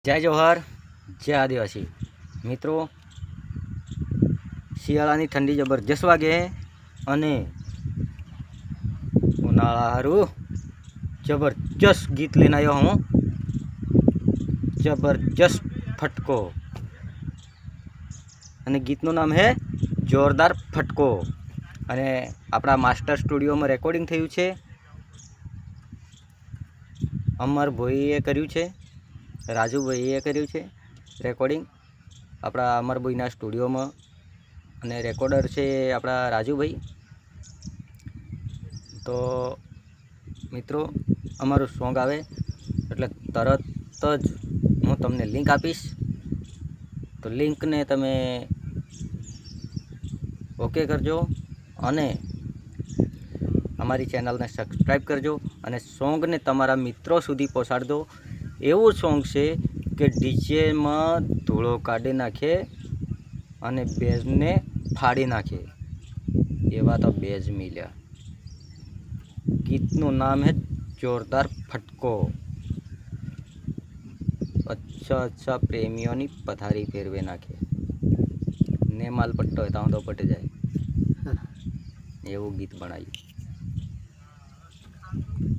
जय जोहर जय आदिवासी मित्रों। શિયાળાની ઠંડી જબરજસ્ત વાગે અને ઉનાળારું જબરજસ્ત ગીત લઈને આવ્યો હું, જબરજસ્ત ફટકો, અને ગીતનું નામ હે જોરદાર ફટકો। અને આપણા માસ્ટર સ્ટુડિયોમાં રેકોર્ડિંગ થયું છે, અમરભાઈએ કર્યું છે, રાજુભાઈએ કર્યું છે રેકોર્ડિંગ આપણા અમરભાઈના સ્ટુડિયોમાં, અને રેકોર્ડર છે આપણા રાજુભાઈ। તો મિત્રો, અમારું સોંગ આવે એટલે તરત જ હું તમને લિંક આપીશ, તો લિંકને તમે ઓકે કરજો અને અમારી ચેનલને સબસ્ક્રાઈબ કરજો, અને સોંગને તમારા મિત્રો સુધી પહોંચાડજો। એવું સોંગ છે કે ડીજેમાં ધૂળો કાઢી નાખે અને બેઝને ફાડી નાખે, એવા તો બેઝ મિલ્યા। ગીતનું નામ હે જોરદાર ફટકો। અચ્છા પ્રેમીઓની પથારી ફેરવે નાખે, ને માલ પટ્ટો હોય તો પટી જાય એવું ગીત બનાવ્યું।